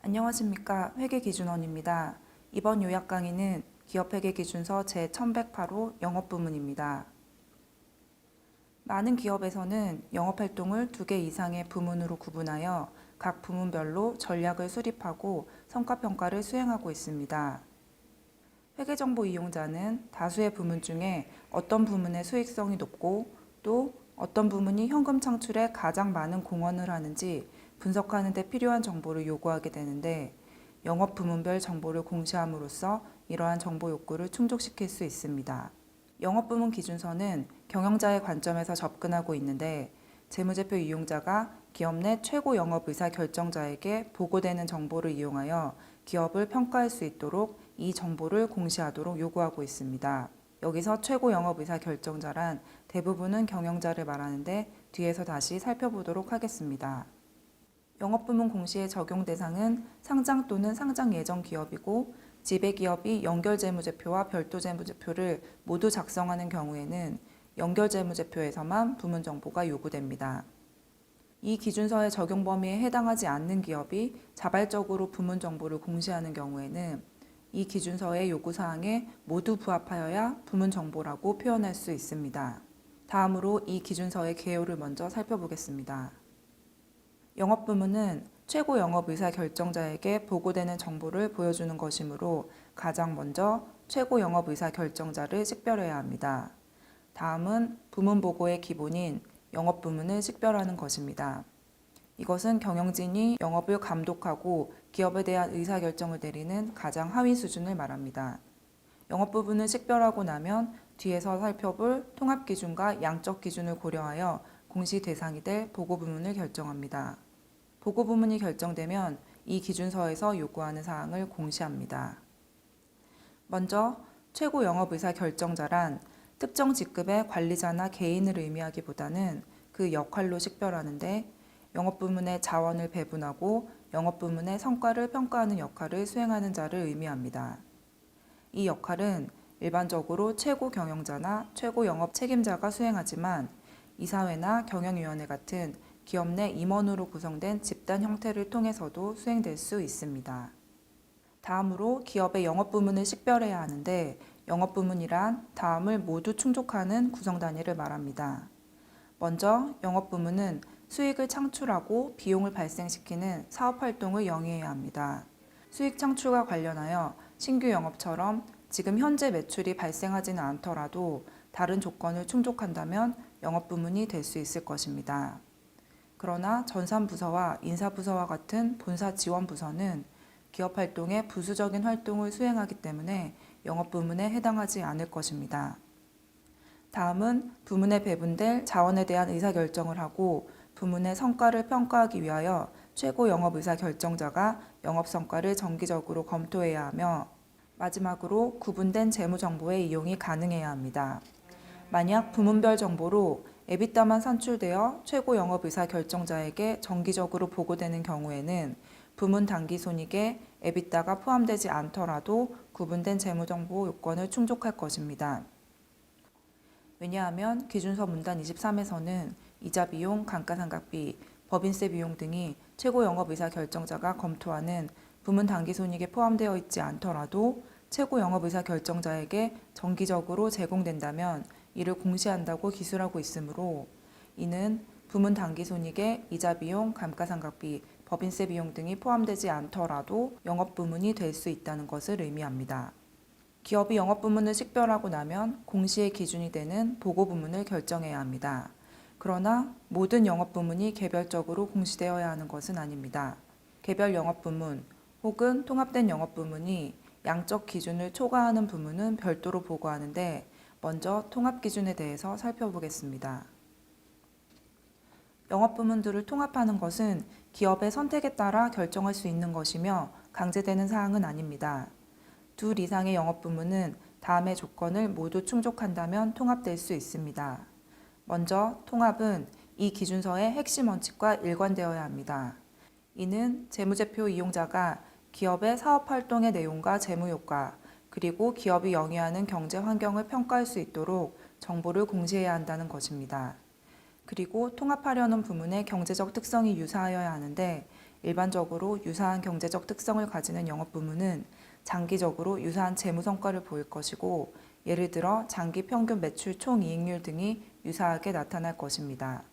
안녕하십니까. 회계기준원입니다. 이번 요약 강의는 기업회계기준서 제1108호 영업부문입니다. 많은 기업에서는 영업활동을 2개 이상의 부문으로 구분하여 각 부문별로 전략을 수립하고 성과평가를 수행하고 있습니다. 회계정보 이용자는 다수의 부문 중에 어떤 부문의 수익성이 높고 또 어떤 부문이 현금 창출에 가장 많은 공헌을 하는지 분석하는 데 필요한 정보를 요구하게 되는데 영업 부문별 정보를 공시함으로써 이러한 정보 욕구를 충족시킬 수 있습니다. 영업 부문 기준서는 경영자의 관점에서 접근하고 있는데 재무제표 이용자가 기업 내 최고 영업 의사 결정자에게 보고되는 정보를 이용하여 기업을 평가할 수 있도록 이 정보를 공시하도록 요구하고 있습니다. 여기서 최고 영업 의사 결정자란 대부분은 경영자를 말하는데 뒤에서 다시 살펴보도록 하겠습니다. 영업부문 공시의 적용 대상은 상장 또는 상장 예정 기업이고 지배기업이 연결재무제표와 별도재무제표를 모두 작성하는 경우에는 연결재무제표에서만 부문 정보가 요구됩니다. 이 기준서의 적용 범위에 해당하지 않는 기업이 자발적으로 부문 정보를 공시하는 경우에는 이 기준서의 요구사항에 모두 부합하여야 부문 정보라고 표현할 수 있습니다. 다음으로 이 기준서의 개요를 먼저 살펴보겠습니다. 영업부문은 최고 영업의사 결정자에게 보고되는 정보를 보여주는 것이므로 가장 먼저 최고 영업의사 결정자를 식별해야 합니다. 다음은 부문 보고의 기본인 영업부문을 식별하는 것입니다. 이것은 경영진이 영업을 감독하고 기업에 대한 의사결정을 내리는 가장 하위 수준을 말합니다. 영업부문을 식별하고 나면 뒤에서 살펴볼 통합기준과 양적기준을 고려하여 공시 대상이 될 보고부문을 결정합니다. 보고부문이 결정되면 이 기준서에서 요구하는 사항을 공시합니다. 먼저 최고 영업의사 결정자란 특정 직급의 관리자나 개인을 의미하기보다는 그 역할로 식별하는데 영업부문의 자원을 배분하고 영업부문의 성과를 평가하는 역할을 수행하는 자를 의미합니다. 이 역할은 일반적으로 최고 경영자나 최고 영업 책임자가 수행하지만 이사회나 경영위원회 같은 기업 내 임원으로 구성된 집단 형태를 통해서도 수행될 수 있습니다. 다음으로 기업의 영업부문을 식별해야 하는데 영업부문이란 다음을 모두 충족하는 구성 단위를 말합니다. 먼저 영업부문은 수익을 창출하고 비용을 발생시키는 사업활동을 영위해야 합니다. 수익 창출과 관련하여 신규 영업처럼 지금 현재 매출이 발생하지는 않더라도 다른 조건을 충족한다면 영업부문이 될 수 있을 것입니다. 그러나 전산부서와 인사부서와 같은 본사 지원부서는 기업활동의 부수적인 활동을 수행하기 때문에 영업부문에 해당하지 않을 것입니다. 다음은 부문에 배분될 자원에 대한 의사결정을 하고 부문의 성과를 평가하기 위하여 최고 영업의사 결정자가 영업성과를 정기적으로 검토해야 하며 마지막으로 구분된 재무정보의 이용이 가능해야 합니다. 만약 부문별 정보로 에비타만 산출되어 최고 영업의사 결정자에게 정기적으로 보고되는 경우에는 부문 당기손익에 에비타가 포함되지 않더라도 구분된 재무정보 요건을 충족할 것입니다. 왜냐하면 기준서 문단 23에서는 이자 비용, 감가상각비, 법인세 비용 등이 최고 영업의사 결정자가 검토하는 부문 당기손익에 포함되어 있지 않더라도 최고 영업의사 결정자에게 정기적으로 제공된다면 이를 공시한다고 기술하고 있으므로 이는 부문 당기손익에 이자 비용, 감가상각비, 법인세 비용 등이 포함되지 않더라도 영업부문이 될 수 있다는 것을 의미합니다. 기업이 영업부문을 식별하고 나면 공시의 기준이 되는 보고부문을 결정해야 합니다. 그러나 모든 영업부문이 개별적으로 공시되어야 하는 것은 아닙니다. 개별 영업부문 혹은 통합된 영업부문이 양적 기준을 초과하는 부문은 별도로 보고하는데 먼저 통합기준에 대해서 살펴보겠습니다. 영업부문들을 통합하는 것은 기업의 선택에 따라 결정할 수 있는 것이며 강제되는 사항은 아닙니다. 둘 이상의 영업부문은 다음의 조건을 모두 충족한다면 통합될 수 있습니다. 먼저 통합은 이 기준서의 핵심 원칙과 일관되어야 합니다. 이는 재무제표 이용자가 기업의 사업활동의 내용과 재무효과, 그리고 기업이 영위하는 경제 환경을 평가할 수 있도록 정보를 공시해야 한다는 것입니다. 그리고 통합하려는 부문의 경제적 특성이 유사하여야 하는데 일반적으로 유사한 경제적 특성을 가지는 영업부문은 장기적으로 유사한 재무 성과를 보일 것이고, 예를 들어 장기 평균 매출 총이익률 등이 유사하게 나타날 것입니다.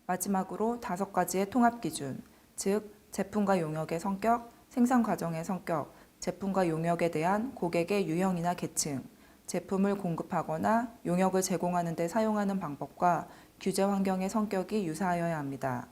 마지막으로 5가지의 통합 기준, 즉 제품과 용역의 성격, 생산 과정의 성격, 제품과 용역에 대한 고객의 유형이나 계층, 제품을 공급하거나 용역을 제공하는 데 사용하는 방법과 규제 환경의 성격이 유사하여야 합니다.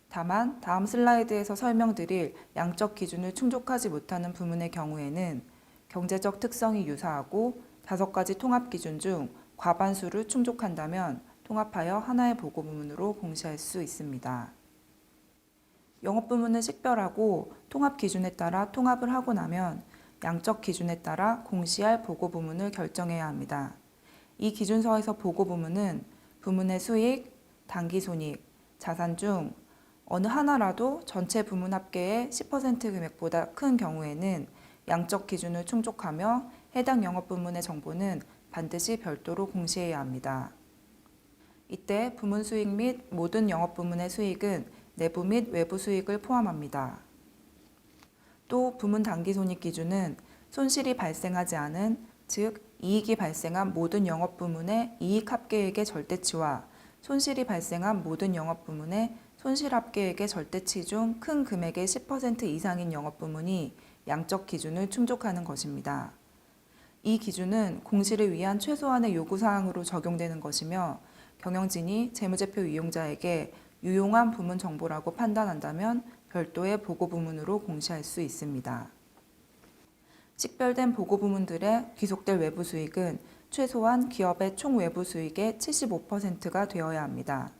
다만 다음 슬라이드에서 설명드릴 양적 기준을 충족하지 못하는 부문의 경우에는 경제적 특성이 유사하고 5가지 통합 기준 중 과반수를 충족한다면 통합하여 하나의 보고 부문으로 공시할 수 있습니다. 영업 부문을 식별하고 통합 기준에 따라 통합을 하고 나면 양적 기준에 따라 공시할 보고 부문을 결정해야 합니다. 이 기준서에서 보고 부문은 부문의 수익, 당기손익, 자산 중 어느 하나라도 전체 부문 합계의 10% 금액보다 큰 경우에는 양적 기준을 충족하며 해당 영업 부문의 정보는 반드시 별도로 공시해야 합니다. 이때 부문 수익 및 모든 영업 부문의 수익은 내부 및 외부 수익을 포함합니다. 또 부문 당기손익 기준은 손실이 발생하지 않은, 즉 이익이 발생한 모든 영업 부문의 이익 합계액의 절대치와 손실이 발생한 모든 영업 부문의 손실 합계액의 절대치 중 큰 금액의 10% 이상인 영업 부문이 양적 기준을 충족하는 것입니다. 이 기준은 공시를 위한 최소한의 요구사항으로 적용되는 것이며, 경영진이 재무제표 이용자에게 유용한 부문 정보라고 판단한다면 별도의 보고 부문으로 공시할 수 있습니다. 식별된 보고 부문들의 귀속될 외부 수익은 최소한 기업의 총 외부 수익의 75%가 되어야 합니다.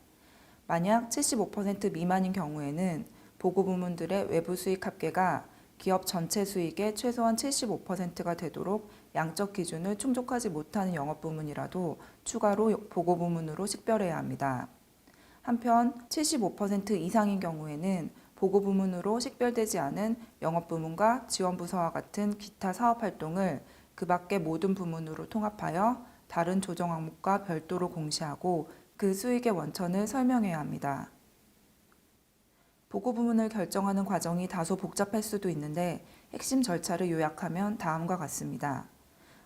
만약 75% 미만인 경우에는 보고 부문들의 외부 수익 합계가 기업 전체 수익의 최소한 75%가 되도록 양적 기준을 충족하지 못하는 영업 부문이라도 추가로 보고 부문으로 식별해야 합니다. 한편 75% 이상인 경우에는 보고 부문으로 식별되지 않은 영업 부문과 지원 부서와 같은 기타 사업 활동을 그 밖의 모든 부문으로 통합하여 다른 조정 항목과 별도로 공시하고 그 수익의 원천을 설명해야 합니다. 보고 부문을 결정하는 과정이 다소 복잡할 수도 있는데 핵심 절차를 요약하면 다음과 같습니다.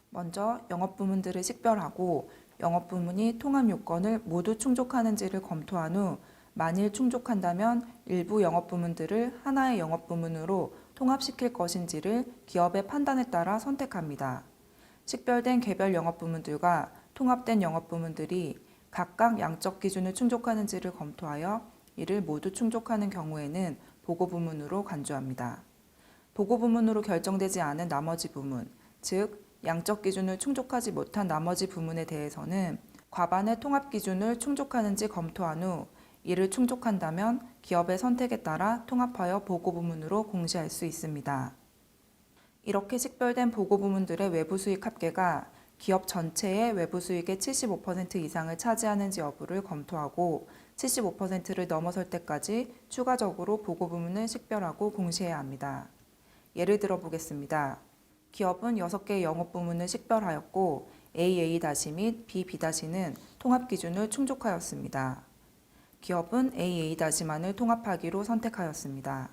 먼저 영업 부문들을 식별하고 영업 부문이 통합 요건을 모두 충족하는지를 검토한 후 만일 충족한다면 일부 영업 부문들을 하나의 영업 부문으로 통합시킬 것인지를 기업의 판단에 따라 선택합니다. 식별된 개별 영업 부문들과 통합된 영업 부문들이 각각 양적 기준을 충족하는지를 검토하여 이를 모두 충족하는 경우에는 보고 부문으로 간주합니다. 보고 부문으로 결정되지 않은 나머지 부문, 즉 양적 기준을 충족하지 못한 나머지 부문에 대해서는 과반의 통합 기준을 충족하는지 검토한 후 이를 충족한다면 기업의 선택에 따라 통합하여 보고 부문으로 공시할 수 있습니다. 이렇게 식별된 보고 부문들의 외부 수익 합계가 기업 전체의 외부 수익의 75% 이상을 차지하는지 여부를 검토하고 75%를 넘어설 때까지 추가적으로 보고 부문을 식별하고 공시해야 합니다. 예를 들어 보겠습니다. 기업은 6개의 영업 부문을 식별하였고 AA- 및 BB- 통합 기준을 충족하였습니다. 기업은 AA-만을 통합하기로 선택하였습니다.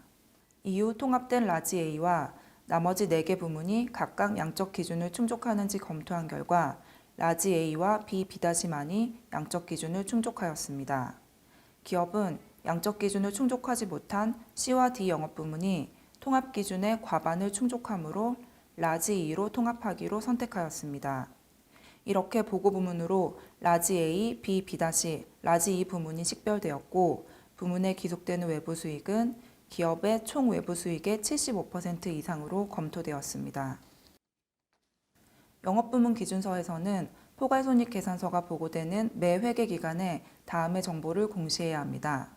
이후 통합된 라지 A와 나머지 4개 부문이 각각 양적 기준을 충족하는지 검토한 결과 라지 A와 BB-만이 양적 기준을 충족하였습니다. 기업은 양적 기준을 충족하지 못한 C와 D 영업 부문이 통합 기준의 과반을 충족하므로 라지 E로 통합하기로 선택하였습니다. 이렇게 보고 부문으로 라지 A, B, B-, 라지 E 부문이 식별되었고 부문에 기속되는 외부 수익은 기업의 총 외부 수익의 75% 이상으로 검토되었습니다. 영업부문 기준서에서는 포괄손익 계산서가 보고되는 매 회계 기간에 다음의 정보를 공시해야 합니다.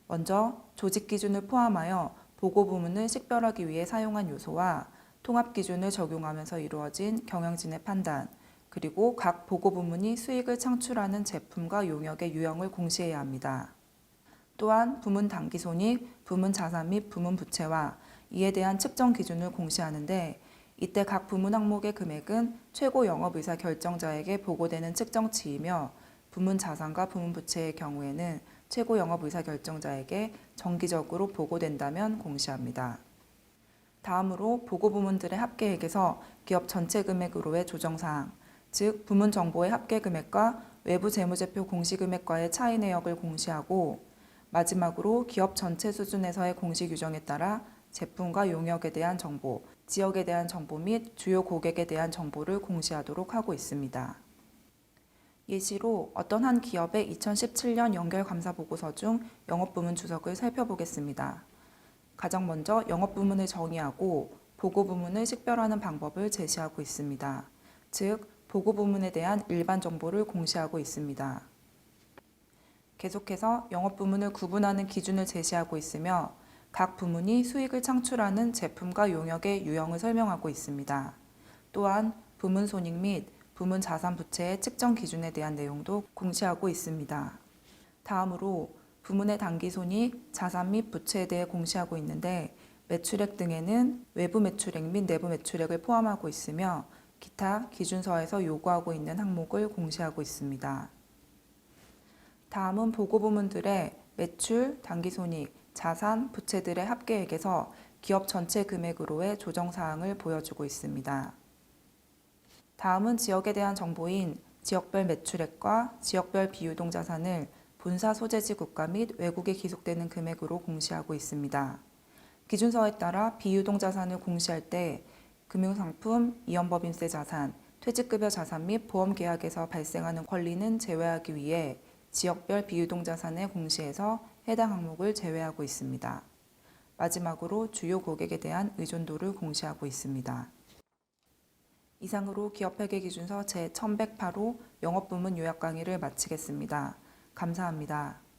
먼저 조직 기준을 포함하여 보고 부문을 식별하기 위해 사용한 요소와 통합 기준을 적용하면서 이루어진 경영진의 판단, 그리고 각 보고 부문이 수익을 창출하는 제품과 용역의 유형을 공시해야 합니다. 또한 부문 당기손익, 부문 자산 및 부문 부채와 이에 대한 측정 기준을 공시하는데 이때 각 부문 항목의 금액은 최고 영업의사 결정자에게 보고되는 측정치이며 부문 자산과 부문 부채의 경우에는 최고 영업 의사결정자에게 정기적으로 보고된다면 공시합니다. 다음으로 보고 부문들의 합계액에서 기업 전체 금액으로의 조정사항, 즉 부문 정보의 합계 금액과 외부 재무제표 공시 금액과의 차이 내역을 공시하고, 마지막으로 기업 전체 수준에서의 공시 규정에 따라 제품과 용역에 대한 정보, 지역에 대한 정보 및 주요 고객에 대한 정보를 공시하도록 하고 있습니다. 예시로 어떤 한 기업의 2017년 연결감사보고서 중 영업부문 주석을 살펴보겠습니다. 가장 먼저 영업부문을 정의하고 보고부문을 식별하는 방법을 제시하고 있습니다. 즉, 보고부문에 대한 일반 정보를 공시하고 있습니다. 계속해서 영업부문을 구분하는 기준을 제시하고 있으며 각 부문이 수익을 창출하는 제품과 용역의 유형을 설명하고 있습니다. 또한 부문 손익 및 부문 자산 부채의 측정 기준에 대한 내용도 공시하고 있습니다. 다음으로 부문의 당기손익, 자산 및 부채에 대해 공시하고 있는데, 매출액 등에는 외부 매출액 및 내부 매출액을 포함하고 있으며 기타 기준서에서 요구하고 있는 항목을 공시하고 있습니다. 다음은 보고 부문들의 매출, 당기손익, 자산, 부채들의 합계액에서 기업 전체 금액으로의 조정사항을 보여주고 있습니다. 다음은 지역에 대한 정보인 지역별 매출액과 지역별 비유동자산을 본사 소재지 국가 및 외국에 기속되는 금액으로 공시하고 있습니다. 기준서에 따라 비유동자산을 공시할 때 금융상품, 이연법인세 자산, 퇴직급여 자산 및 보험계약에서 발생하는 권리는 제외하기 위해 지역별 비유동자산의 공시에서 해당 항목을 제외하고 있습니다. 마지막으로 주요 고객에 대한 의존도를 공시하고 있습니다. 이상으로 기업회계기준서 제1108호 영업부문 요약 강의를 마치겠습니다. 감사합니다.